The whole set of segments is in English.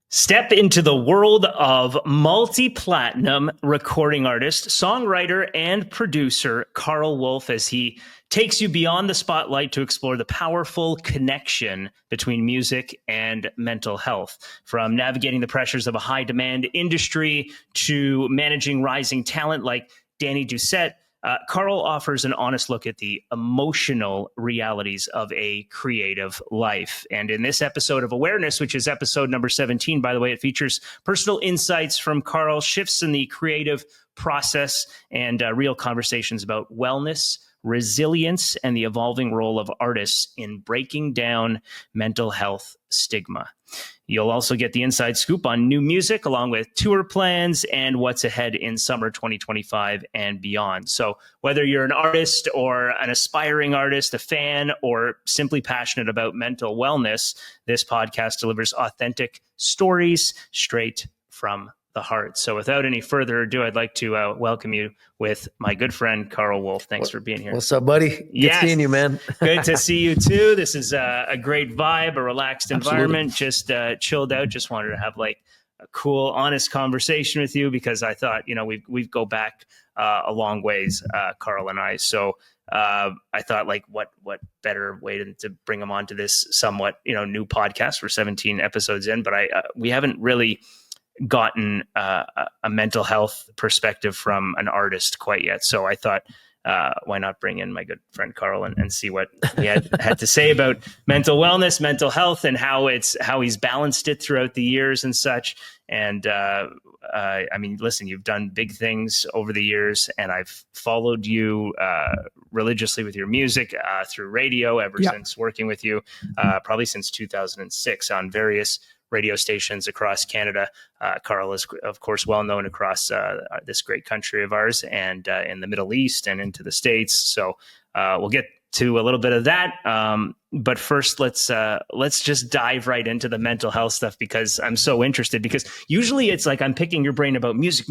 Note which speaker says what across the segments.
Speaker 1: Step into the world of multi-platinum recording artist, songwriter, and producer Karl Wolf as he takes you beyond the spotlight to explore the powerful connection between music and mental health. From navigating the pressures of a high-demand industry to managing rising talent like Dani Doucette, Karl offers an honest look at the emotional realities of a creative life. And in this episode of Awareness, which is episode number 17, by the way, it features personal insights from Karl, shifts in the creative process, and real conversations about wellness, resilience, and the evolving role of artists in breaking down mental health stigma. You'll also get the inside scoop on new music, along with tour plans and what's ahead in summer 2025 and beyond. So whether you're an artist or an aspiring artist, a fan, or simply passionate about mental wellness, this podcast delivers authentic stories straight from the heart. So without any further ado, I'd like to welcome you with my good friend, Karl Wolf. Thanks for being here.
Speaker 2: What's up, buddy? Good seeing you, man.
Speaker 1: Good to see you too. This is a great vibe, a relaxed environment, just chilled out. Just wanted to have like a cool, honest conversation with you because I thought, we go back a long ways, Karl and I. So I thought like what better way to bring him onto this somewhat, new podcast. We're 17 episodes in, but we haven't really gotten a mental health perspective from an artist quite yet. So I thought, why not bring in my good friend Karl and see what he had to say about mental wellness, mental health, and how he's balanced it throughout the years and such. And listen, you've done big things over the years, and I've followed you religiously with your music through radio ever since working with you, probably since 2006 on various radio stations across Canada. Karl is, of course, well known across this great country of ours and in the Middle East and into the States. So we'll get to a little bit of that. But first, let's just dive right into the mental health stuff because I'm so interested. Because usually it's like I'm picking your brain about music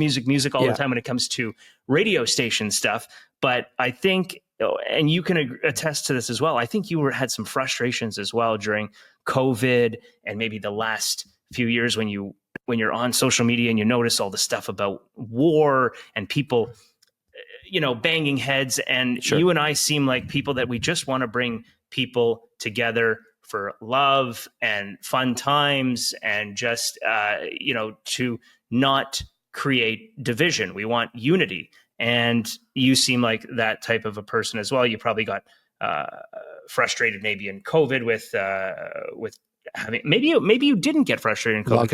Speaker 1: all the time when it comes to radio station stuff. But I think, and you can attest to this as well, I think you had some frustrations as well during COVID and maybe the last few years when you're on social media and you notice all the stuff about war and people, banging heads. And you and I seem like people that we just want to bring people together for love and fun times and just, to not create division. We want unity. And you seem like that type of a person as well. You probably got frustrated maybe in COVID with having maybe you didn't get frustrated in COVID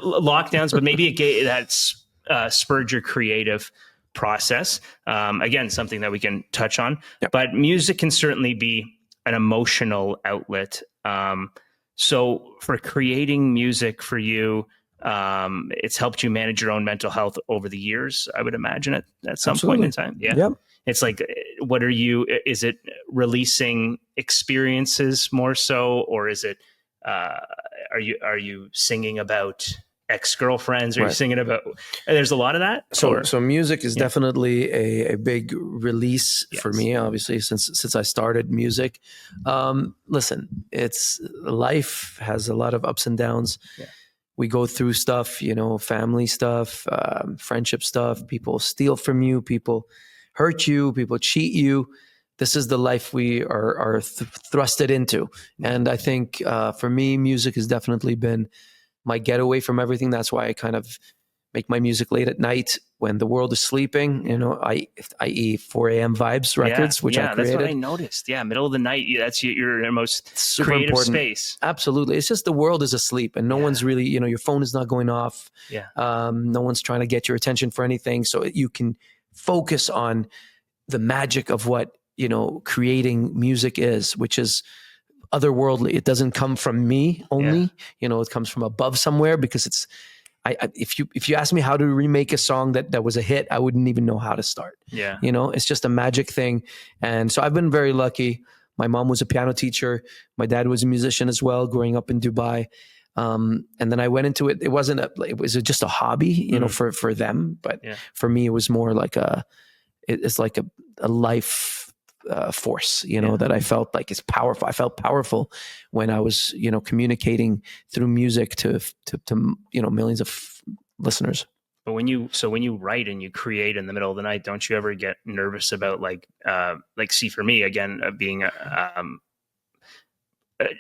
Speaker 1: lockdowns, but maybe that spurred your creative process. Again, something that we can touch on. Yep. But music can certainly be an emotional outlet. So for creating music for you, it's helped you manage your own mental health over the years, I would imagine at some point in time. Yeah. Yep. It's like, is it releasing experiences more so, or is it, are you singing about ex-girlfriends? Are you singing about, there's a lot of that.
Speaker 2: So music is definitely a big release for me, obviously, since I started music. Listen, life has a lot of ups and downs. Yeah. We go through stuff, family stuff, friendship stuff. People steal from you. People hurt you. People cheat you. This is the life we are thrusted into. And I think for me, music has definitely been my getaway from everything. That's why I kind of make my music late at night when the world is sleeping, i.e. 4 a.m. vibes records, which I created.
Speaker 1: That's what I noticed. Yeah, middle of the night, that's your most super creative important space.
Speaker 2: Absolutely. It's just the world is asleep and no one's really, your phone is not going off. Yeah. No one's trying to get your attention for anything. So you can focus on the magic of what, creating music is, which is otherworldly. It doesn't come from me only, it comes from above somewhere because it's, if you ask me how to remake a song that was a hit, I wouldn't even know how to start. Yeah. It's just a magic thing. And so I've been very lucky. My mom was a piano teacher. My dad was a musician as well, growing up in Dubai. And then I went into it. It was just a hobby, for them. But for me, it was more like it's like a life force, that I felt like is powerful. I felt powerful when I was, communicating through music to millions of listeners.
Speaker 1: But when you write and you create in the middle of the night, don't you ever get nervous about see, for me again, being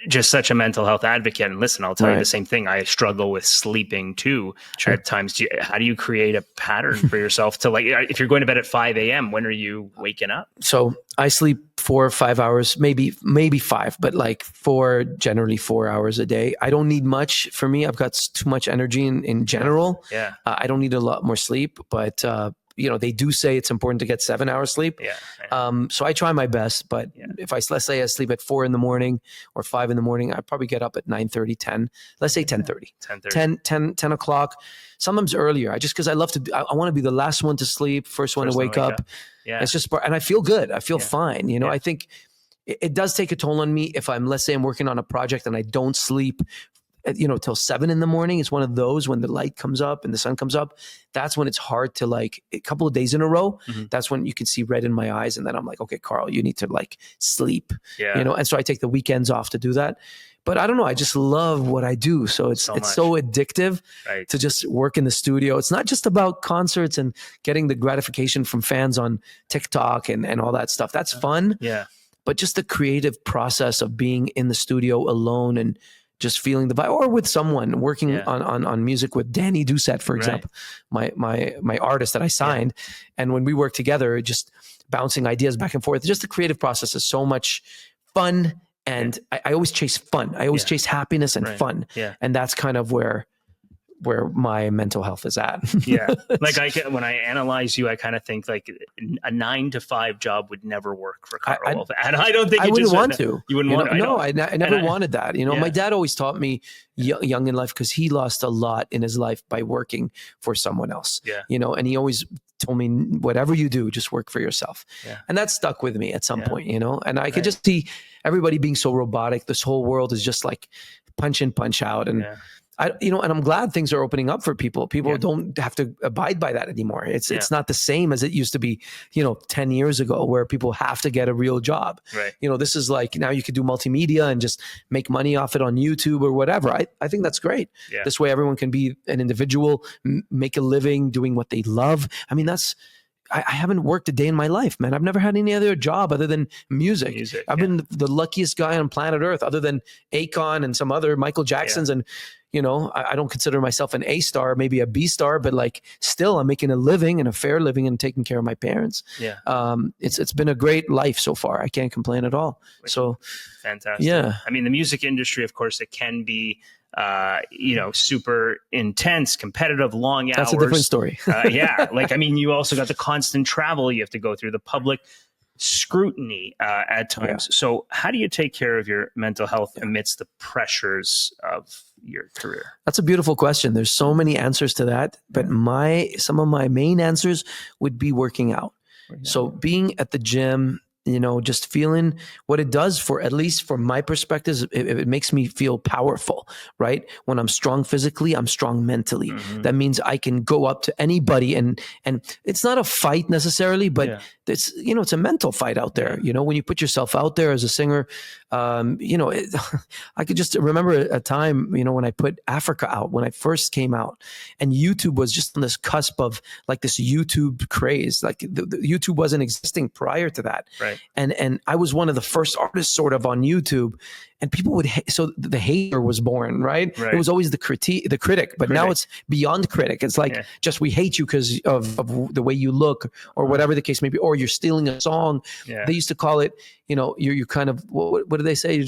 Speaker 1: just such a mental health advocate, and listen, I'll tell you the same thing. I struggle with sleeping too. Sure. At times. How do you create a pattern for yourself to, like, if you're going to bed at 5 a.m., when are you waking up?
Speaker 2: So I sleep 4 or 5 hours, maybe 5, but like generally 4 hours a day. I don't need much. For me, I've got too much energy in general.
Speaker 1: Yeah.
Speaker 2: I don't need a lot more sleep, but they do say it's important to get 7 hours sleep.
Speaker 1: Yeah.
Speaker 2: So I try my best, but if let's say I sleep at 4 a.m. or 5 a.m, I probably get up at 9:30, 10. Let's say 10:30, 10 o'clock. Sometimes earlier. Because I love to. I want to be the last one to sleep, first one to wake up.
Speaker 1: Yeah.
Speaker 2: It's just, and I feel good. I feel fine. I think it does take a toll on me if let's say I'm working on a project and I don't sleep till 7 a.m. It's one of those when the light comes up and the sun comes up. That's when it's hard to, like, a couple of days in a row. Mm-hmm. That's when you can see red in my eyes. And then I'm like, okay, Karl, you need to, like, sleep, and so I take the weekends off to do that. But I don't know. I just love what I do. So it's so addictive to just work in the studio. It's not just about concerts and getting the gratification from fans on TikTok and all that stuff. That's fun.
Speaker 1: Yeah.
Speaker 2: But just the creative process of being in the studio alone and just feeling the vibe, or with someone working on music with Dani Doucette, for example, my artist that I signed. And when we work together, just bouncing ideas back and forth, just the creative process is so much fun. And I always chase fun. I always chase happiness and fun. Yeah. And that's kind of where my mental health is at.
Speaker 1: Yeah. Like when I analyze you, I kind of think like a 9-to-5 job would never work for Karl Wolf. And I don't think
Speaker 2: I wouldn't want to.
Speaker 1: You wouldn't want to.
Speaker 2: No, I never wanted that. My dad always taught me young in life, because he lost a lot in his life by working for someone else.
Speaker 1: Yeah.
Speaker 2: And he always told me, whatever you do, just work for yourself. Yeah. And that stuck with me at some point, and I could just see everybody being so robotic. This whole world is just like punch in, punch out. And and I'm glad things are opening up for people. People don't have to abide by that anymore. It's not the same as it used to be, 10 years ago, where people have to get a real job.
Speaker 1: Right.
Speaker 2: This is like, now you could do multimedia and just make money off it on YouTube or whatever. I think that's great. Yeah. This way everyone can be an individual, make a living doing what they love. I mean, I haven't worked a day in my life, man. I've never had any other job other than music. I've been the luckiest guy on planet Earth, other than Akon and some other Michael Jacksons. And, I don't consider myself an A star, maybe a B star, but like still I'm making a living and a fair living and taking care of my parents.
Speaker 1: Yeah.
Speaker 2: It's been a great life so far. I can't complain at all. So
Speaker 1: fantastic.
Speaker 2: Yeah.
Speaker 1: I mean, the music industry, of course, it can be super intense, competitive, long hours.
Speaker 2: That's a different story.
Speaker 1: You also got the constant travel you have to go through, the public scrutiny at times. So how do you take care of your mental health amidst the pressures of your career?
Speaker 2: That's a beautiful question. There's so many answers to that, but some of my main answers would be working out. So being at the gym, just feeling what it does, for at least from my perspective, it makes me feel powerful, right? When I'm strong physically, I'm strong mentally. Mm-hmm. That means I can go up to anybody and it's not a fight necessarily, but it's, it's a mental fight out there. When you put yourself out there as a singer, I could just remember a time, when I put Africa out, when I first came out, and YouTube was just on this cusp of like this YouTube craze. Like the YouTube wasn't existing prior to that.
Speaker 1: Right.
Speaker 2: And I was one of the first artists sort of on YouTube, and people would, so the hater was born, right? It was always the critic, but now it's beyond critic. It's like, just, we hate you because of the way you look or whatever the case may be, or you're stealing a song. Yeah. They used to call it, you're kind of, what do they say?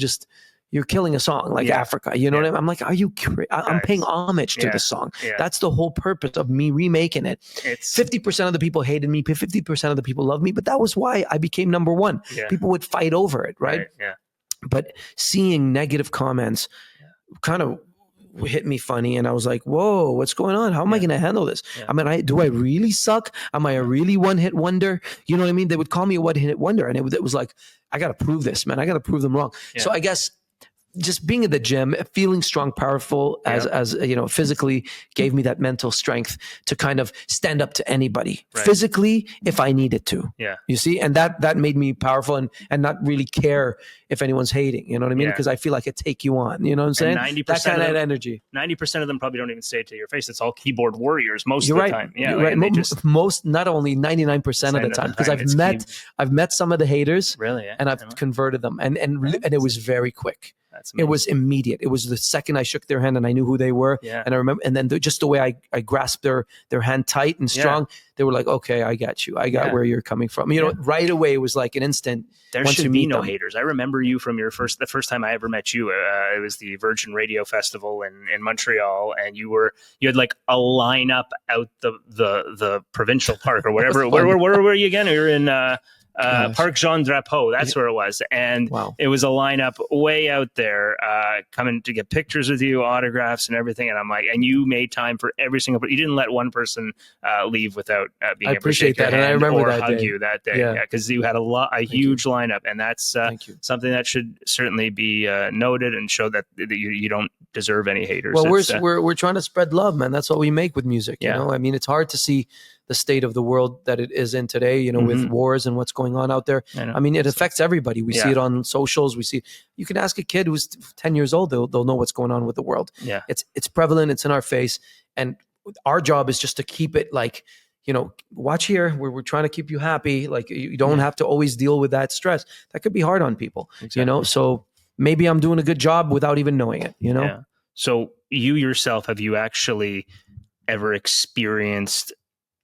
Speaker 2: You're killing a song like Africa. You know what I mean? I'm like, are you I'm paying homage to the song. Yeah. That's the whole purpose of me remaking it. 50% of the people hated me, 50% of the people loved me, but that was why I became number one. Yeah. People would fight over it, right?
Speaker 1: Yeah.
Speaker 2: But seeing negative comments kind of hit me funny, and I was like, whoa, what's going on? How am I going to handle this? Yeah. I mean, do I really suck? Am I a really one-hit wonder? You know what I mean? They would call me a one-hit wonder, and it was like, I got to prove this, man. I got to prove them wrong. Yeah. So I guess just being in the gym, feeling strong, powerful, as you know, physically gave me that mental strength to kind of stand up to anybody physically if I needed to.
Speaker 1: Yeah.
Speaker 2: You see, and that made me powerful and not really care if anyone's hating. You know what I mean? Because I feel like it take you on. You know what I'm saying?
Speaker 1: 90%
Speaker 2: that kind of energy.
Speaker 1: 90% of them probably don't even say it to your face. It's all keyboard warriors most of the time. Yeah,
Speaker 2: you're right. Most, not only 99% of the time, because I've met some of the haters,
Speaker 1: really,
Speaker 2: and I've converted them, and it was very quick. It was immediate. It was the second I shook their hand and I knew who they were.
Speaker 1: Yeah.
Speaker 2: And I remember, and then just the way I grasped their hand tight and strong, they were like, okay, I got you. I got where you're coming from. You know, right away, it was like an instant.
Speaker 1: There should be no haters. I remember you from the first time I ever met you. It was the Virgin Radio Festival in Montreal, and you had like a lineup out the provincial park or whatever. Where were you again? We were in Parc Jean Drapeau. That's where it was. And it was a lineup way out there, coming to get pictures with you, autographs and everything. And I'm like, and you made time for every single person. You didn't let one person leave without being able to shake your hand, and I remember or hug you that day. Yeah, because you had a huge lineup, and that's something that should certainly be noted and show that you don't deserve any haters.
Speaker 2: Well, we're trying to spread love, man. That's what we make with music. You know, I mean, it's hard to see the state of the world that it is in today, you know, with wars and what's going on out there. I mean, it affects everybody. We see it on socials. You can ask a kid who's 10 years old, they'll know what's going on with the world.
Speaker 1: Yeah.
Speaker 2: It's prevalent. It's in our face. And our job is just to keep it like, you know, watch here. We're trying to keep you happy. Like you don't have to always deal with that stress. That could be hard on people, you know? So maybe I'm doing a good job without even knowing it, you know?
Speaker 1: Yeah. So you yourself, have you actually ever experienced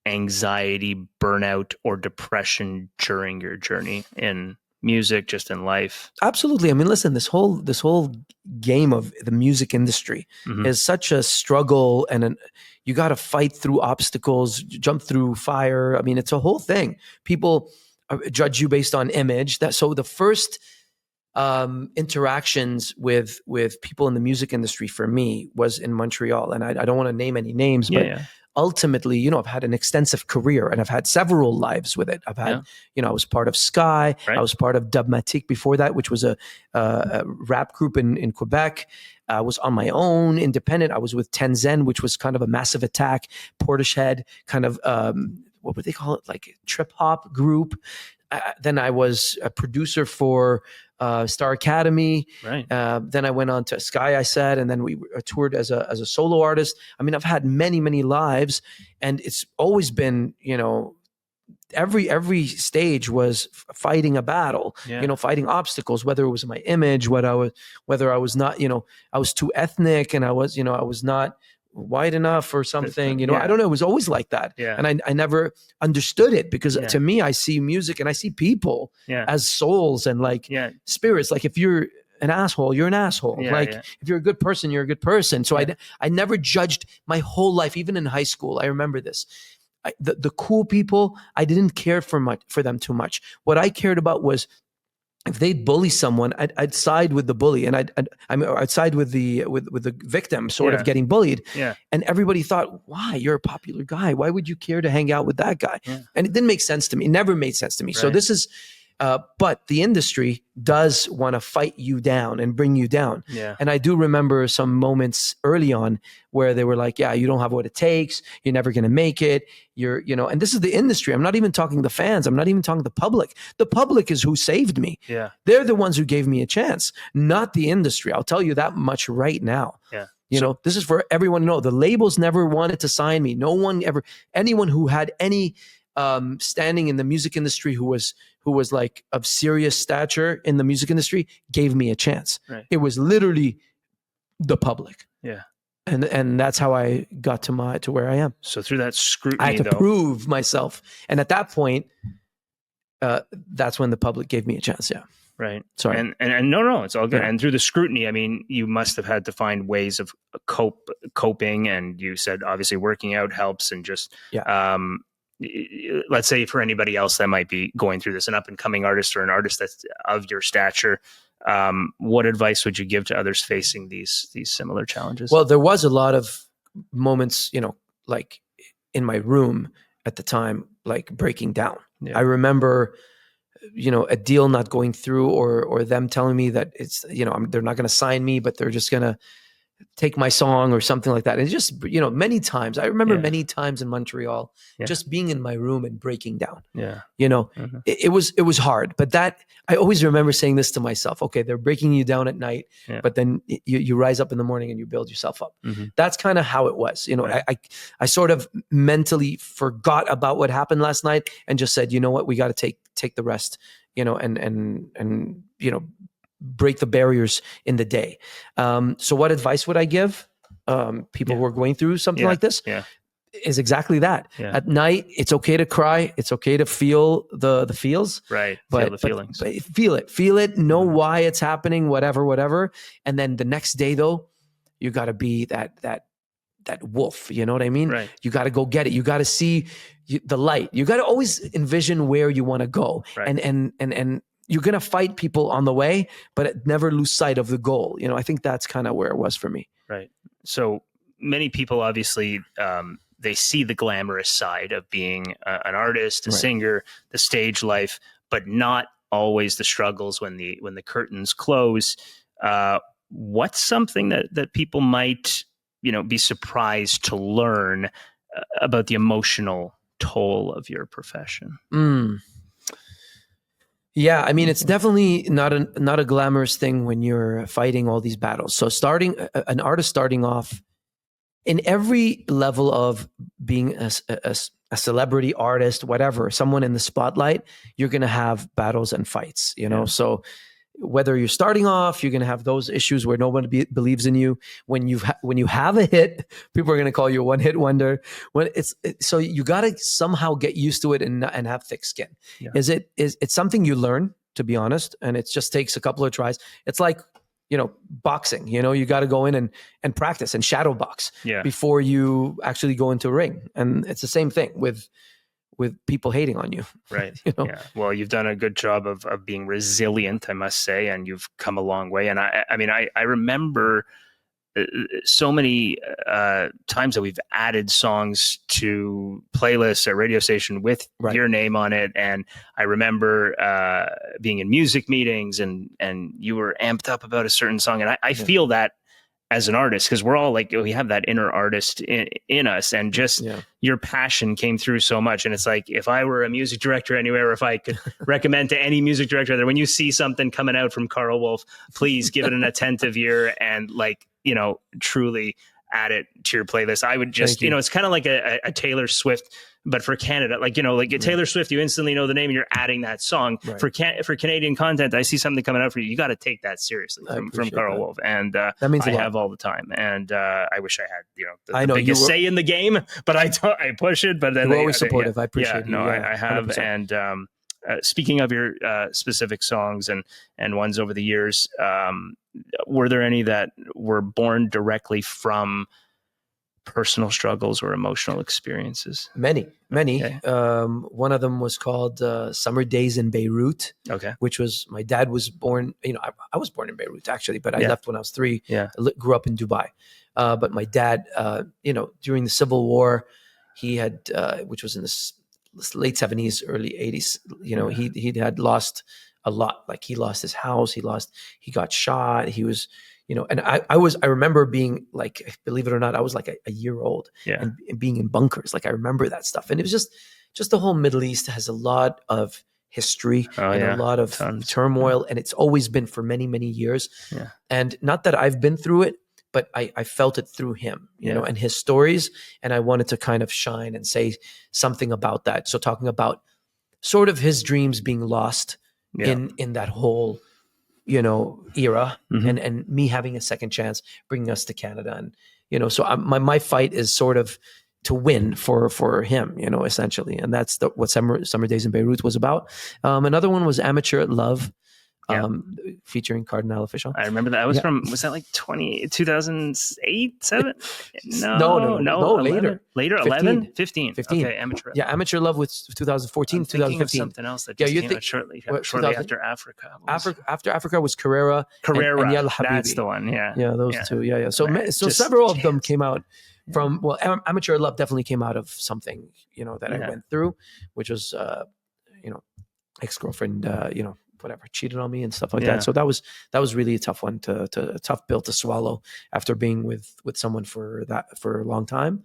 Speaker 1: anxiety, burnout, or depression during your journey in music, just in life?
Speaker 2: Absolutely. I mean, listen, this whole game of the music industry is such a struggle, and you got to fight through obstacles, jump through fire. I mean, it's a whole thing. People judge you based on image. So the first interactions with people in the music industry for me was in Montreal, and I don't want to name any names, but ultimately, you know, I've had an extensive career and I've had several lives with it. I've had, you know, I was part of Sky. I was part of Dubmatique before that, which was a rap group in Quebec. I was on my own, independent. I was with Tenzen, which was kind of a Massive Attack, Portishead, kind of, what would they call it? Like trip hop group. Then I was a producer for Star Academy.
Speaker 1: Right.
Speaker 2: Then I went on to Sky, I said, and then we toured as a solo artist. I mean, I've had many, many lives, and it's always been, you know, every stage was fighting a battle, you know, fighting obstacles, whether it was my image, whether I was not, you know, I was too ethnic, and I was not white enough or something, you know, I don't know. It was always like that. Yeah. And I never understood it because to me, I see music and I see people as souls and like spirits. Like if you're an asshole, you're an asshole. If you're a good person, you're a good person. So I never judged my whole life, even in high school. I remember this. The cool people, I didn't care for them too much. What I cared about was if they'd bully someone, I'd side with the bully, and I'd side with the victim, sort of getting bullied. Yeah. And everybody thought, "Why? You're a popular guy. Why would you care to hang out with that guy?" Yeah. And it didn't make sense to me. It never made sense to me. Right. So this is, but the industry does want to fight you down and bring you down. Yeah. And I do remember some moments early on where they were like, "Yeah, you don't have what it takes. You're never going to make it. You're, you know," and this is the industry. I'm not even talking the fans. I'm not even talking the public. The public is who saved me. Yeah. They're the ones who gave me a chance, not the industry. I'll tell you that much right now. Yeah. You know, this is for everyone to know. The labels never wanted to sign me. No one ever, anyone who had any standing in the music industry who was like of serious stature in the music industry gave me a chance. Right. It was literally the public. Yeah. And that's how I got to where I am.
Speaker 1: So through that scrutiny,
Speaker 2: I had to prove myself. And at that point, that's when the public gave me a chance. Yeah.
Speaker 1: Right.
Speaker 2: Sorry.
Speaker 1: And no, it's all good. Yeah. And through the scrutiny, I mean, you must have had to find ways of coping. And you said, obviously working out helps, and just, let's say for anybody else that might be going through this, an up and coming artist or an artist that's of your stature, what advice would you give to others facing these similar challenges?
Speaker 2: Well, there was a lot of moments, you know, like in my room at the time, like breaking down. Yeah. I remember a deal not going through, or them telling me that it's, they're not going to sign me, but they're just going to take my song or something like that. And it's just, many times, I remember many times in Montreal, just being in my room and breaking down.
Speaker 1: Yeah.
Speaker 2: It was hard, but that, I always remember saying this to myself, okay, they're breaking you down at night, but then you rise up in the morning and you build yourself up. That's kind of how it was. I sort of mentally forgot about what happened last night and just said, you know what, we got to take the rest, and break the barriers in the day. So what advice would I give people who are going through something like this? Is exactly that. At night, it's okay to cry. It's okay to feel the feels.
Speaker 1: Right. Feel the feelings.
Speaker 2: But feel it. Know why it's happening. Whatever. And then the next day, though, you got to be that wolf. You know what I mean?
Speaker 1: Right.
Speaker 2: You got to go get it. You got to see the light. You got to always envision where you want to go.
Speaker 1: Right.
Speaker 2: And you're going to fight people on the way, but never lose sight of the goal. I think that's kind of where it was for me.
Speaker 1: Right. So many people, obviously, they see the glamorous side of being an artist, a singer, the stage life, but not always the struggles when the curtains close. What's something that people might, be surprised to learn about the emotional toll of your profession?
Speaker 2: Yeah, I mean, it's definitely not a glamorous thing when you're fighting all these battles. So an artist starting off in every level of being a celebrity artist, whatever, someone in the spotlight, you're going to have battles and fights, So whether you're starting off, you're going to have those issues where nobody believes in you. When you have a hit, people are going to call you a one-hit wonder. So you got to somehow get used to it and have thick skin. Yeah. It's something you learn, to be honest, and it just takes a couple of tries. It's like, boxing. You got to go in and practice and shadow box before you actually go into a ring. And it's the same thing with people hating on you.
Speaker 1: Right. Yeah. Well, you've done a good job of being resilient, I must say, and you've come a long way. And I remember so many times that we've added songs to playlists at radio station with your name on it. And I remember being in music meetings and you were amped up about a certain song. And I feel that as an artist, because we're all like, we have that inner artist in us, and just your passion came through so much. And it's like, if I were a music director anywhere, or if I could recommend to any music director that when you see something coming out from Karl Wolf, please give it an attentive ear and truly add it to your playlist. I would just, it's kind of like a Taylor Swift, but for Canada, Taylor Swift, you instantly know the name and you're adding that song. Right. For Canadian content, I see something coming out for you. You got to take that seriously from Karl Wolf. And that means I have all the time. And I wish I had, the biggest say in the game, but I push it. But then
Speaker 2: you're always supportive. I appreciate you.
Speaker 1: I have. 100%. And speaking of your specific songs and ones over the years, were there any that were born directly from personal struggles or emotional experiences?
Speaker 2: Many.
Speaker 1: Okay.
Speaker 2: One of them was called Summer Days in Beirut. Okay. Which was, my dad was born, I was born in Beirut actually, but I left when I was 3. Yeah. I grew up in Dubai. But my dad, during the Civil War, he had, which was in the late 70s, early 80s, he had lost a lot. Like he lost his house, he got shot. He was, and I remember being like, believe it or not, I was like a year old and being in bunkers. Like I remember that stuff. And it was just the whole Middle East has a lot of history and a lot of turmoil. And it's always been for many, many years. Yeah. And not that I've been through it, but I felt it through him, and his stories. And I wanted to kind of shine and say something about that. So talking about sort of his dreams being lost in that whole, era, and me having a second chance, bringing us to Canada. And, so my fight is sort of to win for him, essentially. And that's what Summer Days in Beirut was about. Another one was Amateur Love. Featuring Cardinal Official.
Speaker 1: I remember that. Was that like 2008, 7?
Speaker 2: No, later.
Speaker 1: Later, 11? 15. Okay, Amateur.
Speaker 2: Yeah, Amateur Love was 2014, 2015.
Speaker 1: Something else that just came out shortly after Africa.
Speaker 2: After Africa was Carrera.
Speaker 1: And Yalla Habibi. That's the one, yeah.
Speaker 2: Yeah, those two, yeah. So several of them came out from, Amateur Love definitely came out of something, that I went through, which was, ex-girlfriend, whatever, cheated on me and stuff like that. So that was really a tough one a tough pill to swallow after being with someone for a long time.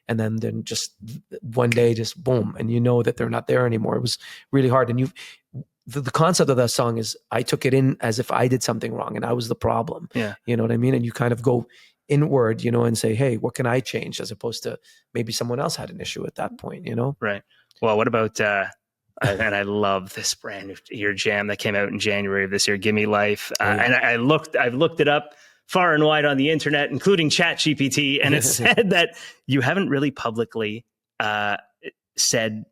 Speaker 2: And then just one day, just boom, and you know that they're not there anymore. It was really hard. And the concept of that song is I took it in as if I did something wrong and I was the problem.
Speaker 1: Yeah.
Speaker 2: You know what I mean? And you kind of go inward, and say, hey, what can I change? As opposed to maybe someone else had an issue at that point,
Speaker 1: Right. Well, what about, and I love this brand new your jam that came out in January of this year, Gimme Life. And I've looked it up far and wide on the internet, including ChatGPT, and it said that you haven't really publicly said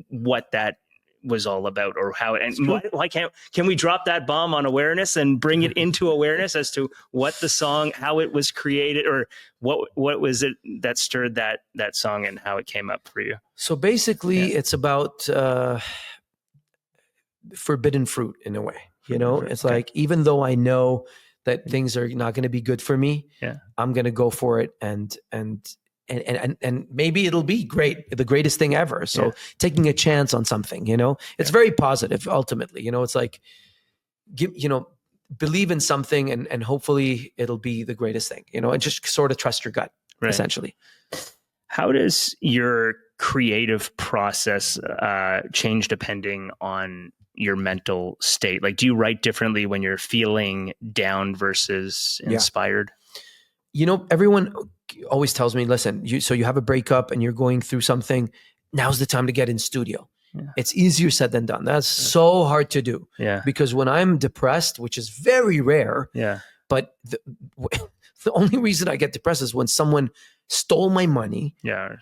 Speaker 1: what that was all about or how it, and why can we drop that bomb on awareness and bring it into awareness as to what the song, how it was created, or what was it that stirred that song and how it came up for you?
Speaker 2: So basically it's about forbidden fruit in a way, it's like, even though I know that things are not going to be good for me, I'm going to go for it. And maybe it'll be great, the greatest thing ever. So taking a chance on something, it's very positive ultimately, it's like, believe in something and hopefully it'll be the greatest thing, and just sort of trust your gut, essentially.
Speaker 1: How does your creative process change depending on your mental state? Like, do you write differently when you're feeling down versus inspired?
Speaker 2: Everyone always tells me, listen, so you have a breakup and you're going through something. Now's the time to get in studio. It's easier said than done. That's so hard to do. Because when I'm depressed, which is very rare, but the only reason I get depressed is when someone stole my money.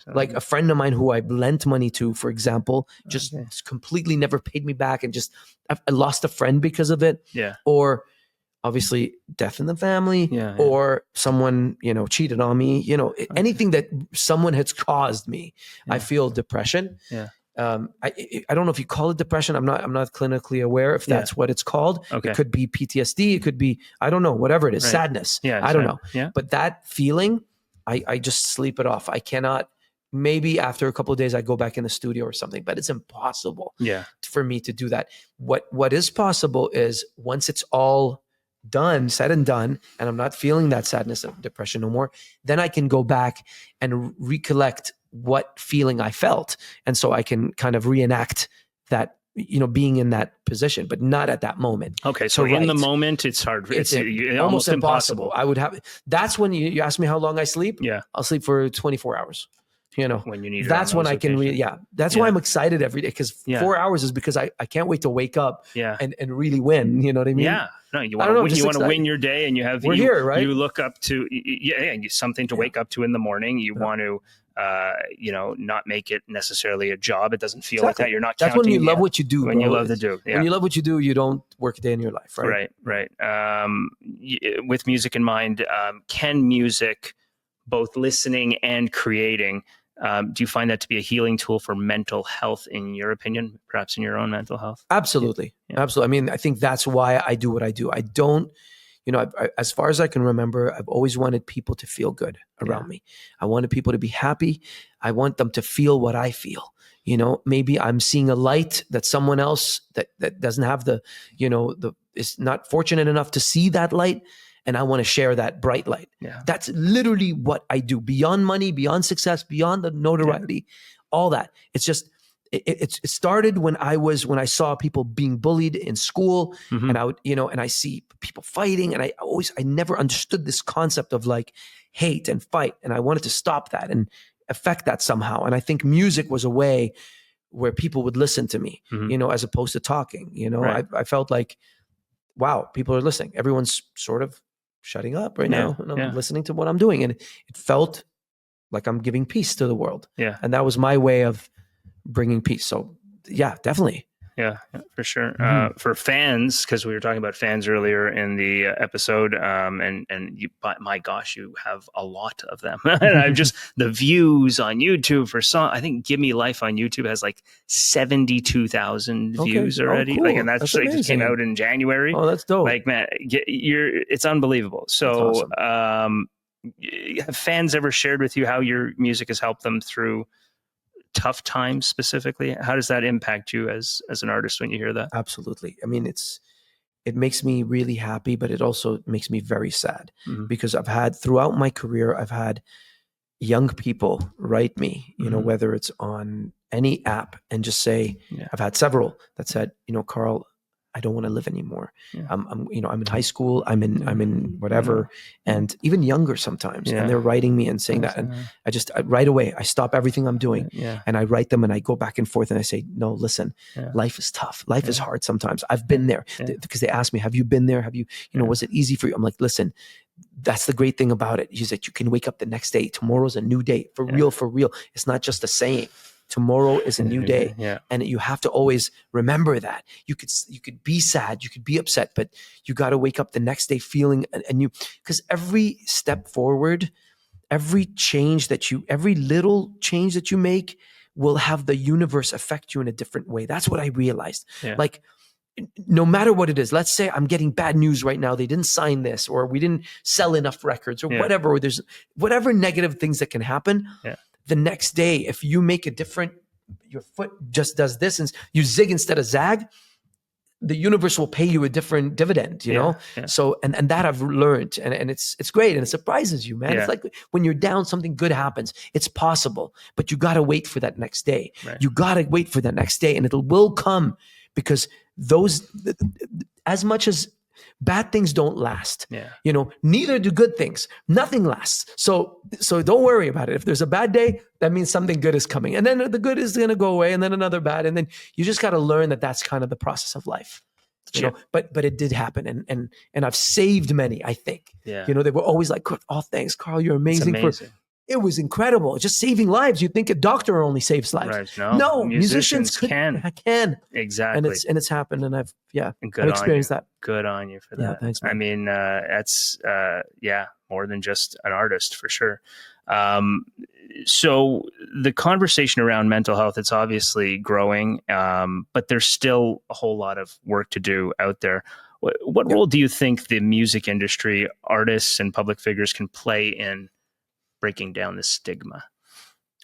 Speaker 2: Like a friend of mine who I lent money to, for example, just completely never paid me back, and just I lost a friend because of it. Or obviously death in the family, or someone, cheated on me, anything that someone has caused me, I feel depression. I don't know if you call it depression. I'm not clinically aware if that's what it's called. It could be PTSD. It could be, I don't know, whatever it is, sadness. I don't know. But that feeling, I just sleep it off. I cannot. Maybe after a couple of days I go back in the studio or something, but it's impossible for me to do that. What is possible is once it's all done, said and done, and I'm not feeling that sadness and depression no more, then I can go back and recollect what feeling I felt. And so I can kind of reenact that, being in that position, but not at that moment.
Speaker 1: Okay. So in the moment, it's hard. It's almost impossible.
Speaker 2: I would have, that's when you ask me how long I sleep. I'll sleep for 24 hours.
Speaker 1: When you need it,
Speaker 2: that's when I can that's why I'm excited every day, because 4 hours is because I can't wait to wake up and really win. You know what I mean?
Speaker 1: No, you want to win your day, and you have
Speaker 2: here, right?
Speaker 1: You look up to something to wake up to in the morning. You want to not make it necessarily a job. It doesn't feel like that. You're not.
Speaker 2: That's when you love what you do.
Speaker 1: When you love to do.
Speaker 2: When you love what you do, you don't work a day in your life. Right.
Speaker 1: With music in mind, can music, both listening and creating, do you find that to be a healing tool for mental health, in your opinion, perhaps in your own mental health?
Speaker 2: Absolutely. Absolutely. I mean, I think that's why I do what I do. I don't, as far as I can remember, I've always wanted people to feel good around me. I wanted people to be happy. I want them to feel what I feel. Maybe I'm seeing a light that someone else that doesn't have is not fortunate enough to see that light. And I want to share that bright light. That's literally what I do. Beyond money, beyond success, beyond the notoriety, all that. It's just, it started when I saw people being bullied in school, and I would, and I see people fighting, and I never understood this concept of like hate and fight. And I wanted to stop that and affect that somehow. And I think music was a way where people would listen to me, as opposed to talking. I felt like, wow, people are listening. Everyone's sort of shutting up right now, and I'm listening to what I'm doing, and it felt like I'm giving peace to the world. And that was my way of bringing peace. So definitely.
Speaker 1: Yeah, for sure. For fans, because we were talking about fans earlier in the episode, and you, my gosh, you have a lot of them. And I've just, the views on YouTube for song, I think "Give Me Life" on YouTube has like 72,000 views already.
Speaker 2: Cool.
Speaker 1: Like, and that's like, just came out in January.
Speaker 2: Oh, that's dope.
Speaker 1: Like, man, it's unbelievable. So,
Speaker 2: awesome.
Speaker 1: Have fans ever shared with you how your music has helped them through tough times specifically? How does that impact you as an artist when you hear that?
Speaker 2: Absolutely. I mean, it makes me really happy, but it also makes me very sad because throughout my career, I've had young people write me, whether it's on any app and just say, I've had several that said, Karl, I don't want to live anymore. I'm in high school, I'm in whatever, and even younger sometimes. And they're writing me and saying that. And right away, I stop everything I'm doing and I write them and I go back and forth and I say, no, listen, life is tough. Life is hard sometimes. I've been there because they ask me, have you been there? Have you, was it easy for you? I'm like, listen, that's the great thing about it is that you can wake up the next day. Tomorrow's a new day for real, for real. It's not just a saying. Tomorrow is a new day. And you have to always remember that. You could be sad, you could be upset, but you got to wake up the next day feeling because every step forward, every little change that you make will have the universe affect you in a different way. That's what I realized. Like, no matter what it is, let's say I'm getting bad news right now. They didn't sign this, or we didn't sell enough records, or whatever, or there's whatever negative things that can happen. The next day, if you make your foot just does this and you zig instead of zag, the universe will pay you a different dividend, you know? So, and that I've learned and it's great. And it surprises you, man. It's like when you're down, something good happens. It's possible, but you got to wait for that next day. You got to wait for that next day and will come because as much as bad things don't last. Neither do good things. Nothing lasts. So don't worry about it. If there's a bad day, that means something good is coming. And then the good is going to go away and then another bad. And then you just got to learn that that's kind of the process of life. But it did happen. And I've saved many, I think. They were always like, oh, thanks, Karl. You're amazing. It was incredible. Just saving lives. You think a doctor only saves lives.
Speaker 1: Right. No, musicians can. Exactly.
Speaker 2: And it's happened. And I've experienced that.
Speaker 1: Good on you for that.
Speaker 2: Yeah, thanks, man.
Speaker 1: I mean, that's, more than just an artist for sure. So the conversation around mental health, it's obviously growing, but there's still a whole lot of work to do out there. What role do you think the music industry, artists and public figures can play in breaking down this stigma?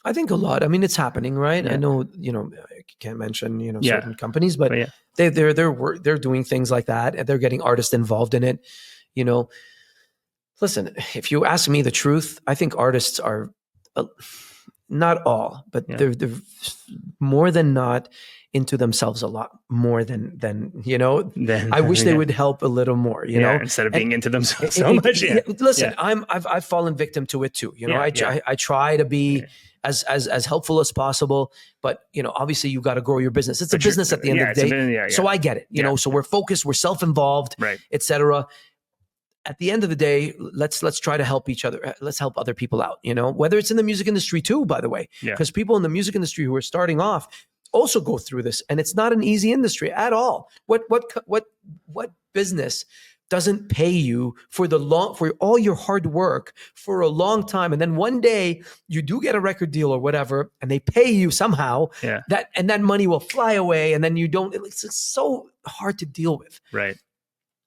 Speaker 2: I think a lot. I mean, it's happening, right? I know, I can't mention, certain companies, but they're doing things like that and they're getting artists involved in it. Listen, if you ask me the truth, I think artists are not all, but they're more than not into themselves a lot more than I wish they would help a little more,
Speaker 1: instead of being into themselves so much.
Speaker 2: Listen, I've fallen victim to it too. I try to be as helpful as possible, but obviously you got to grow your business. It's a business at the end of the day. So I get it, so we're focused, we're self-involved, etc. At the end of the day, let's try to help each other. Let's help other people out, whether it's in the music industry too, by the way, because people in the music industry who are starting off also go through this, and it's not an easy industry at all. What business doesn't pay you for all your hard work for a long time, and then one day you do get a record deal or whatever, and they pay you somehow, that money will fly away, and then you don't. It's so hard to deal with.
Speaker 1: Right.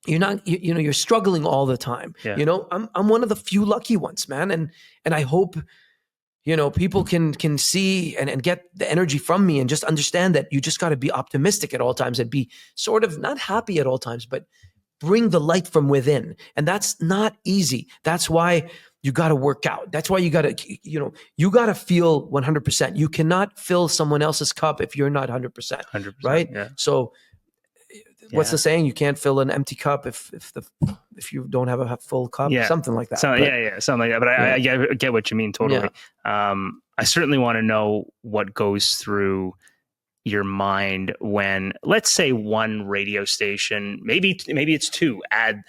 Speaker 2: You're not, you're struggling all the time. I'm one of the few lucky ones, man, and I hope. People can see and get the energy from me and just understand that you just got to be optimistic at all times and be sort of not happy at all times, but bring the light from within. And that's not easy. That's why you got to work out. That's why you got to, you got to feel 100%. You cannot fill someone else's cup if you're not 100%, right? Yeah. So what's the saying? You can't fill an empty cup if you don't have a full cup, something like that.
Speaker 1: Something like that. But I get what you mean totally. I certainly want to know what goes through your mind when, let's say, one radio station, maybe it's two, add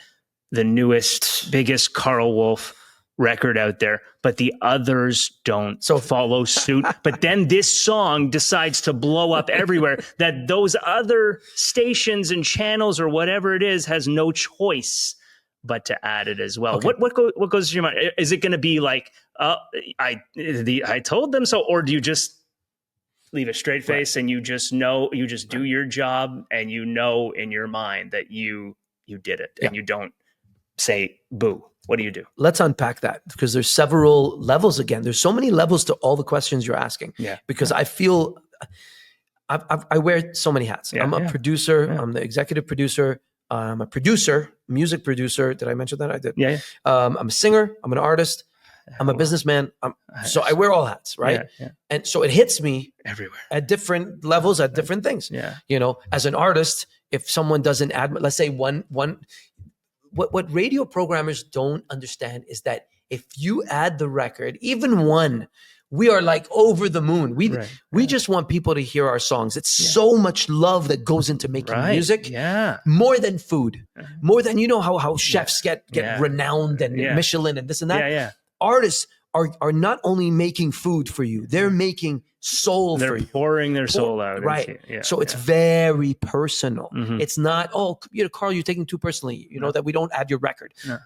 Speaker 1: the newest, biggest Karl Wolf record out there, but the others don't follow suit. But then this song decides to blow up everywhere, that those other stations and channels or whatever it is has no choice but to add it as well. Okay. What goes through your mind? Is it going to be like, I told them so, or do you just leave a straight face and you just do your job and in your mind that you did it and you don't say boo? What do you do?
Speaker 2: Let's unpack that, because there's several levels. Again, there's so many levels to all the questions you're asking.
Speaker 1: Yeah.
Speaker 2: Because I feel I wear so many hats. I'm a producer. I'm the executive producer. I'm a producer, music producer. Did I mention that? I did.
Speaker 1: Yeah.
Speaker 2: I'm a singer. I'm an artist. I'm a businessman. So I wear all hats, right?
Speaker 1: Yeah.
Speaker 2: And so it hits me
Speaker 1: Everywhere
Speaker 2: at different levels, at different things.
Speaker 1: Yeah.
Speaker 2: You know, as an artist, if someone doesn't add, let's say what radio programmers don't understand is that if you add the record, even one, we are like over the moon. We just want people to hear our songs. It's so much love that goes into making music.
Speaker 1: Yeah.
Speaker 2: More than food. More than, you know, how chefs get renowned and Michelin and this and that.
Speaker 1: Yeah.
Speaker 2: Artists are not only making food for you, they're making soul for you.
Speaker 1: They're pouring their soul out.
Speaker 2: Right. So it's very personal.
Speaker 1: Mm-hmm.
Speaker 2: It's not, Carl, you're taking too personally, you know, that we don't add your record.
Speaker 1: No.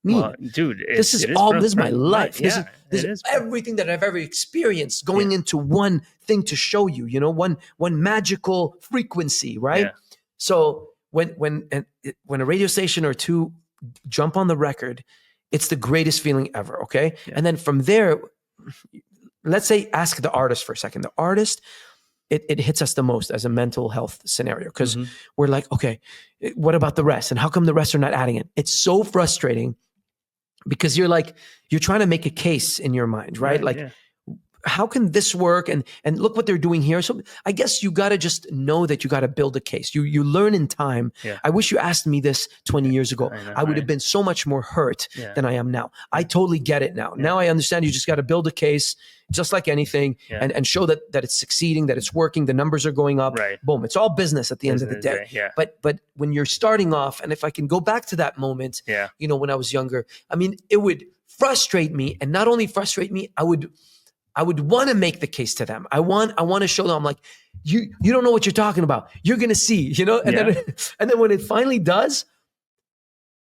Speaker 2: Me.
Speaker 1: Well, dude,
Speaker 2: this is my life. This is
Speaker 1: bro.
Speaker 2: everything that I've ever experienced going into one thing to show you, you know, one magical frequency, right?
Speaker 1: Yeah.
Speaker 2: So when a radio station or two jump on the record, it's the greatest feeling ever, okay? Yeah. And then from there, let's say, ask the artist for a second. The artist, it hits us the most as a mental health scenario, because we're like, okay, what about the rest? And how come the rest are not adding it? It's so frustrating, because you're trying to make a case in your mind, right? How can this work? And look what they're doing here. So I guess you got to just know that you got to build a case. You learn in time. Yeah. I wish you asked me this 20 years ago. I would have been so much more hurt than I am now. I totally get it now. Yeah. Now I understand you just got to build a case, just like anything, and show that it's succeeding, that it's working, the numbers are going up. Right. Boom. It's all business at the end of the day. Yeah. But when you're starting off, and if I can go back to that moment, you know, when I was younger, I mean, it would frustrate me, and not only frustrate me, I would want to make the case to them. I want to show them, I'm like, you don't know what you're talking about. You're going to see, you know? And then when it finally does,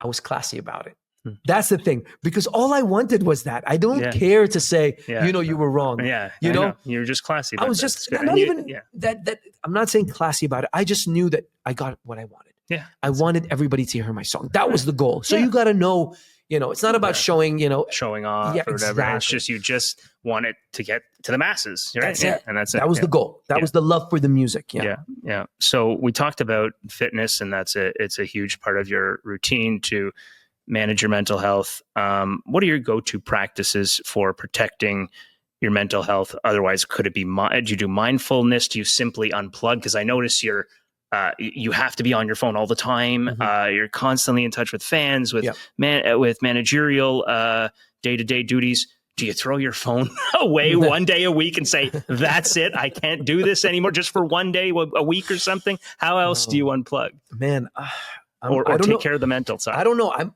Speaker 2: I was classy about it. That's the thing, because all I wanted was that. I don't care to say, you know, you were wrong. Yeah. You know,
Speaker 1: you're just classy about it.
Speaker 2: I was just not even that I'm not saying classy about it. I just knew that I got what I wanted. Yeah. I wanted everybody to hear my song. That was the goal. So you got to know, you know, it's not about showing off or whatever. Exactly.
Speaker 1: It's just, you just want it to get to the masses. Right?
Speaker 2: That's it.
Speaker 1: And that's it.
Speaker 2: That was the goal. That was the love for the music.
Speaker 1: Yeah. So we talked about fitness, and it's a huge part of your routine to manage your mental health. What are your go-to practices for protecting your mental health? Otherwise, could it be, do you do mindfulness? Do you simply unplug? Because I notice you have to be on your phone all the time. You're constantly in touch with fans, with managerial day-to-day duties. Do you throw your phone away one day a week and say, that's it, I can't do this anymore, just for one day a week or something? How else do you unplug?
Speaker 2: Man,
Speaker 1: or take care of the mental side?
Speaker 2: I don't know. I'm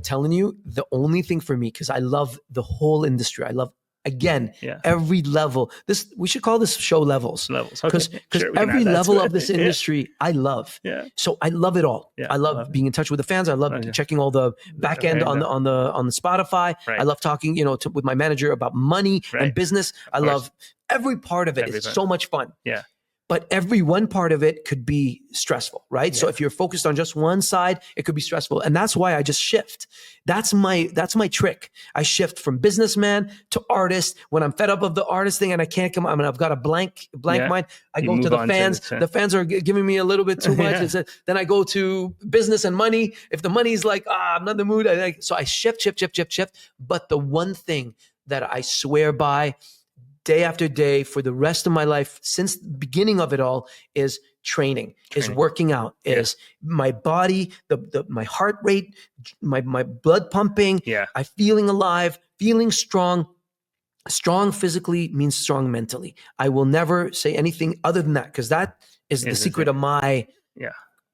Speaker 2: telling you, the only thing for me, because I love the whole industry. I love, again, every level. We should call this show levels. Because every level of this industry, I love. Yeah. So I love it all. Yeah, I love being in touch with the fans. I love checking all the back end on the Spotify. Right. I love talking, with my manager about money and business. I love every part of it. It's so much fun. Yeah. But every one part of it could be stressful, right? Yeah. So if you're focused on just one side, it could be stressful. And that's why I just shift. That's my trick. I shift from businessman to artist. When I'm fed up of the artist thing and I can't come, I've got a blank mind. I go to the fans. The fans are giving me a little bit too much. Then I go to business and money. If the money's like, I'm not in the mood. So I shift. But the one thing that I swear by, day after day, for the rest of my life, since the beginning of it all, is training. Is working out, is my body, my heart rate, my blood pumping. Yeah. I feeling alive, feeling strong. Strong physically means strong mentally. I will never say anything other than that, because that is the secret of my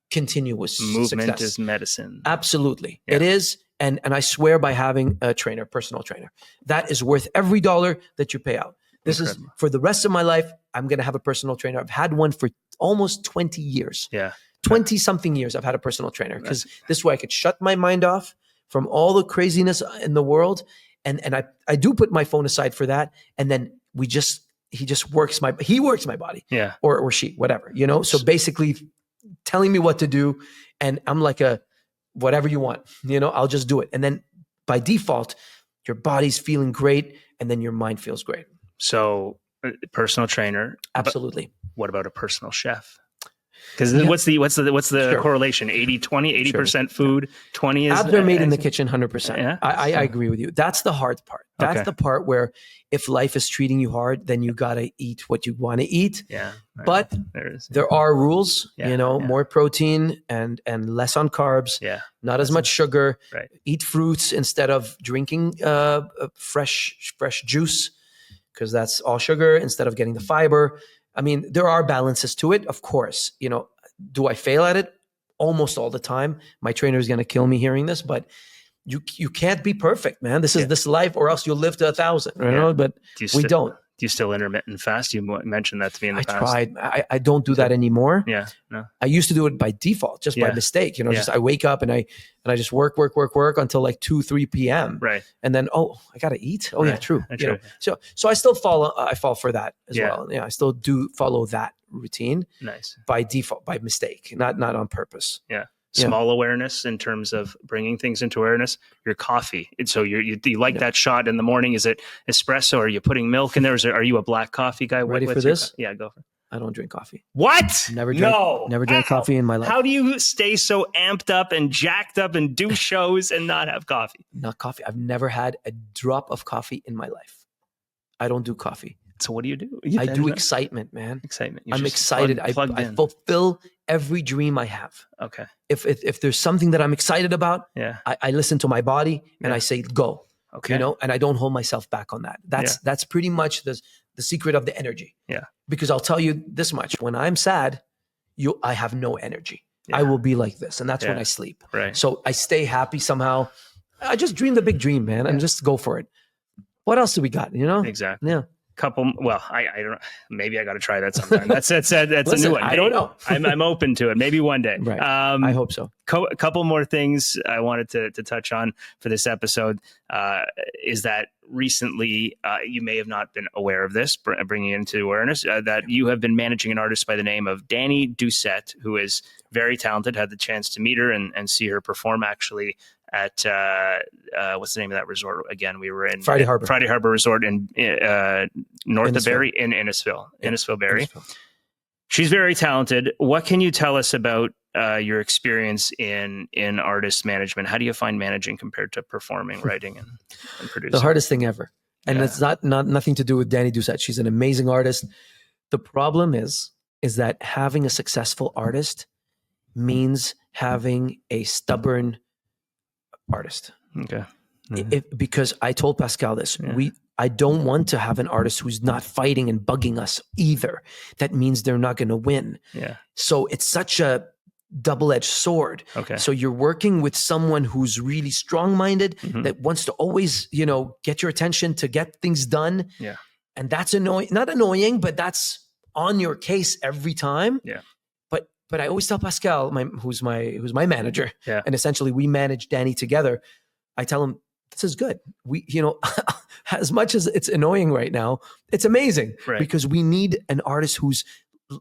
Speaker 2: continuous
Speaker 1: movement
Speaker 2: success.
Speaker 1: Is medicine.
Speaker 2: Absolutely. Yeah. It is. And I swear by having a trainer, personal trainer, that is worth every dollar that you pay out. This Incredible. Is for the rest of my life. I'm going to have a personal trainer. I've had one for almost 20 years. Yeah. 20 something years I've had a personal trainer, because this way I could shut my mind off from all the craziness in the world. And I do put my phone aside for that. And then he works my body. Yeah. Or she, whatever, So basically telling me what to do. And I'm like whatever you want, I'll just do it. And then by default, your body's feeling great, and then your mind feels great.
Speaker 1: So personal trainer.
Speaker 2: Absolutely.
Speaker 1: What about a personal chef? Because what's the correlation? 80-20, 80% food, 20 is
Speaker 2: abs are made in the kitchen, 100%.
Speaker 1: Yeah.
Speaker 2: I agree with you. That's the hard part. That's the part where if life is treating you hard, then you got to eat what you want to eat.
Speaker 1: Yeah.
Speaker 2: But there are rules, more protein and less on carbs, not as much sugar, eat fruits instead of drinking fresh juice, because that's all sugar, instead of getting the fiber. I mean, there are balances to it, of course. Do I fail at it? Almost all the time. My trainer is going to kill me hearing this, but you can't be perfect, man. This is this life, or else you'll live to 1,000. But we don't.
Speaker 1: Do you still intermittent fast? You mentioned that to me in the past.
Speaker 2: I tried. I don't do that anymore.
Speaker 1: Yeah. No.
Speaker 2: I used to do it by default, just by mistake. Just I wake up and I just work until like 2-3 p.m.
Speaker 1: Right.
Speaker 2: And then I gotta eat. Oh yeah, true.
Speaker 1: True.
Speaker 2: So I still fall for that as well. Yeah, I still do follow that routine. Nice. By default, by mistake, not on purpose.
Speaker 1: Yeah. Small awareness in terms of bringing things into awareness. Your coffee. And so you like that shot in the morning. Is it espresso? Are you putting milk in there? Are you a black coffee guy?
Speaker 2: Ready for this?
Speaker 1: Yeah, go for it.
Speaker 2: I don't drink coffee.
Speaker 1: What?
Speaker 2: Never drank coffee in my life.
Speaker 1: How do you stay so amped up and jacked up and do shows and not have coffee?
Speaker 2: Not coffee. I've never had a drop of coffee in my life. I don't do coffee.
Speaker 1: So what do you do?
Speaker 2: I do excitement, man.
Speaker 1: Excitement.
Speaker 2: I'm excited. I fulfill every dream I have.
Speaker 1: Okay.
Speaker 2: If there's something that I'm excited about, I listen to my body and I say, go. Okay. And I don't hold myself back on that. That's pretty much the secret of the energy. Yeah. Because I'll tell you this much: when I'm sad, I have no energy. Yeah. I will be like this, and that's when I sleep.
Speaker 1: Right.
Speaker 2: So I stay happy somehow. I just dream the big dream, man, and just go for it. What else do we got?
Speaker 1: Exactly.
Speaker 2: Yeah.
Speaker 1: Well, I don't know. Maybe I got to try that sometime. That's Listen, a new one.
Speaker 2: I don't know.
Speaker 1: I'm open to it. Maybe one day.
Speaker 2: Right. I hope so.
Speaker 1: A couple more things I wanted to touch on for this episode is that recently you may have not been aware of this, bringing it into awareness, that you have been managing an artist by the name of Dani Doucette, who is very talented. Had the chance to meet her and see her perform actually at what's the name of that resort again? We were in
Speaker 2: Friday
Speaker 1: Harbor Resort in north of Barrie, in Innisfil, Barrie. She's very talented. What can you tell us about your experience in artist management? How do you find managing compared to performing, writing, and producing?
Speaker 2: The hardest thing ever, and it's not nothing to do with Dani Doucette. She's an amazing artist. The problem is that having a successful artist means having a stubborn artist.
Speaker 1: Okay.
Speaker 2: Because I told Pascal this, I don't want to have an artist who's not fighting and bugging us either. That means they're not going to win.
Speaker 1: Yeah.
Speaker 2: So it's such a double-edged sword.
Speaker 1: Okay.
Speaker 2: So you're working with someone who's really strong-minded, that wants to always, get your attention to get things done.
Speaker 1: Yeah.
Speaker 2: And that's not annoying, but that's on your case every time.
Speaker 1: Yeah.
Speaker 2: But I always tell Pascal, who's my manager, and essentially we manage Dani together. I tell him, this is good. We, as much as it's annoying right now, it's amazing because we need an artist who's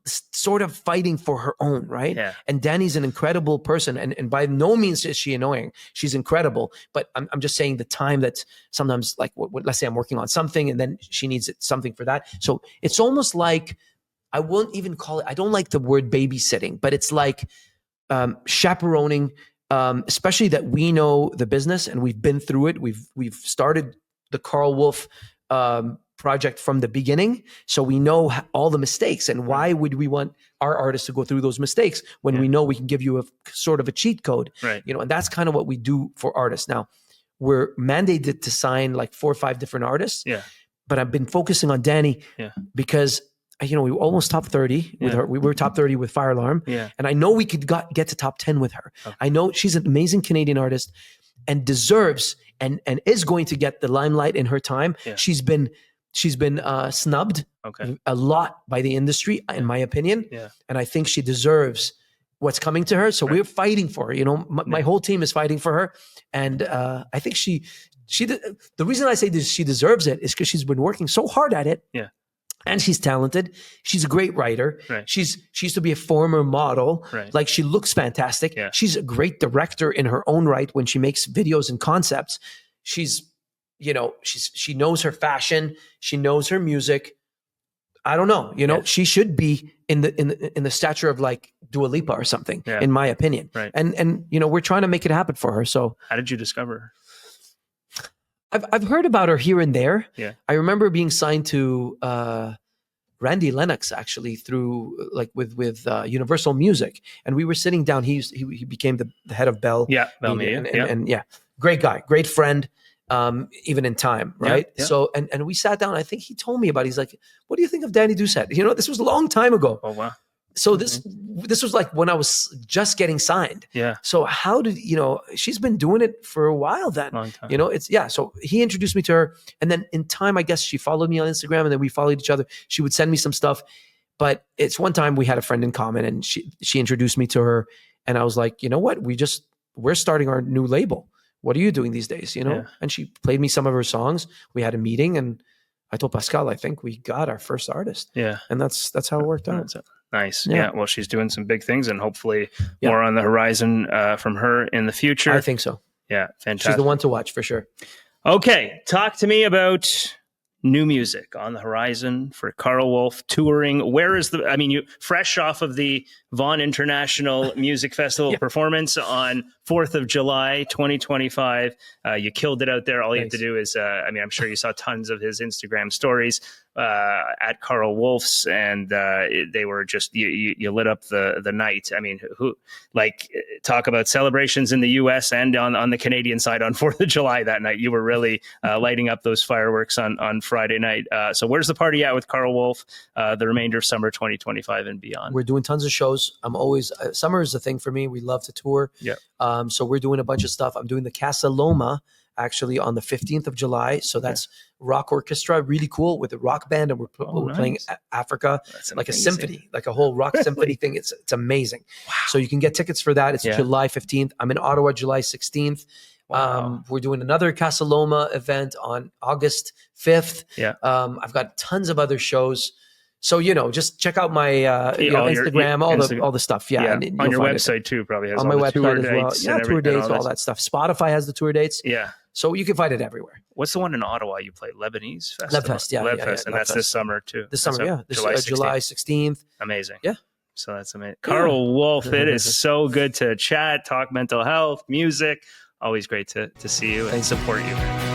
Speaker 2: sort of fighting for her own, right?
Speaker 1: Yeah.
Speaker 2: And Dani's an incredible person, and by no means is she annoying. She's incredible. But I'm just saying the time that sometimes, like, let's say I'm working on something, and then she needs something for that. So it's almost like, I won't even call it, I don't like the word babysitting, but it's like chaperoning, especially that we know the business and we've been through it. We've started the Karl Wolf project from the beginning. So we know all the mistakes, and why would we want our artists to go through those mistakes when we know we can give you a sort of a cheat code,
Speaker 1: right?
Speaker 2: And that's kind of what we do for artists. Now we're mandated to sign like 4 or 5 different artists.
Speaker 1: Yeah.
Speaker 2: But I've been focusing on Dani because we were almost top 30 with her. We were top 30 with Fire Alarm.
Speaker 1: Yeah.
Speaker 2: And I know we could get to top 10 with her. Okay. I know she's an amazing Canadian artist and deserves and is going to get the limelight in her time. Yeah. She's been snubbed a lot by the industry, in my opinion. Yeah. And I think she deserves what's coming to her. So we're fighting for her. My whole team is fighting for her. And I think the reason I say this, she deserves it is because she's been working so hard at it.
Speaker 1: Yeah.
Speaker 2: And she's talented. She's a great writer.
Speaker 1: Right.
Speaker 2: She used to be a former model.
Speaker 1: Right.
Speaker 2: Like, she looks fantastic.
Speaker 1: Yeah.
Speaker 2: She's a great director in her own right when she makes videos and concepts. She's, she knows her fashion. She knows her music. I don't know. She should be in the stature of like Dua Lipa or something, in my opinion.
Speaker 1: Right.
Speaker 2: And we're trying to make it happen for her. So
Speaker 1: how did you discover her?
Speaker 2: I've heard about her here and there.
Speaker 1: Yeah.
Speaker 2: I remember being signed to Randy Lennox actually through like with Universal Music, and we were sitting down. He became the head of Bell.
Speaker 1: Yeah, Bell Media.
Speaker 2: And great guy, great friend. Even in time, right?
Speaker 1: Yeah.
Speaker 2: So and we sat down. I think he told me about it. He's like, "What do you think of Dani Doucette?" This was a long time ago.
Speaker 1: Oh wow.
Speaker 2: So this was like when I was just getting signed.
Speaker 1: Yeah.
Speaker 2: So how did she's been doing it for a while then.
Speaker 1: Long time.
Speaker 2: So he introduced me to her, and then in time, I guess she followed me on Instagram, and then we followed each other. She would send me some stuff, but it's one time we had a friend in common, and she introduced me to her, and I was like, you know what? We're starting our new label. What are you doing these days?
Speaker 1: Yeah.
Speaker 2: And she played me some of her songs. We had a meeting, and I told Pascal, I think we got our first artist.
Speaker 1: Yeah.
Speaker 2: And that's how it worked out.
Speaker 1: Nice. Yeah. Well, she's doing some big things, and hopefully more on the horizon from her in the future.
Speaker 2: I think so.
Speaker 1: Yeah. Fantastic.
Speaker 2: She's the one to watch for sure.
Speaker 1: Okay. Talk to me about new music on the horizon for Karl Wolf touring. Where is you fresh off of the Vaughan International Music Festival performance on 4th of July, 2025. You killed it out there. All you have to do is, I'm sure you saw tons of his Instagram stories at Karl Wolf's, and they were just, you lit up the night. Talk about celebrations in the US and on the Canadian side on 4th of July that night. You were really lighting up those fireworks on Friday night. So where's the party at with Karl Wolf the remainder of summer 2025 and beyond?
Speaker 2: We're doing tons of shows. I'm always summer is a thing for me. We love to tour.
Speaker 1: Yeah.
Speaker 2: So we're doing a bunch of stuff. I'm doing the Casa Loma actually on the 15th of July. So that's rock orchestra, really cool with a rock band, and we're playing Africa.
Speaker 1: That's
Speaker 2: like
Speaker 1: amazing.
Speaker 2: a symphony, like a whole rock symphony thing. It's amazing. Wow. So you can get tickets for that. It's July 15th. I'm in Ottawa, July 16th. Wow. We're doing another Casa Loma event on August 5th.
Speaker 1: Yeah.
Speaker 2: I've got tons of other shows. So, just check out my Instagram, all the stuff. Yeah.
Speaker 1: And on your website too, probably has
Speaker 2: on
Speaker 1: all
Speaker 2: my
Speaker 1: the
Speaker 2: website
Speaker 1: tour
Speaker 2: as well.
Speaker 1: dates.
Speaker 2: Yeah, tour dates, all that stuff. Spotify has the tour dates.
Speaker 1: Yeah.
Speaker 2: So you can find it everywhere.
Speaker 1: What's the one in Ottawa you play? Lebanese Festival?
Speaker 2: Lebfest, yeah.
Speaker 1: Lebfest, and that's this summer too.
Speaker 2: This summer, yeah. July 16th.
Speaker 1: Amazing.
Speaker 2: Yeah.
Speaker 1: So that's amazing. Karl Wolf, it is so good to chat, talk mental health, music. Always great to see you and support you.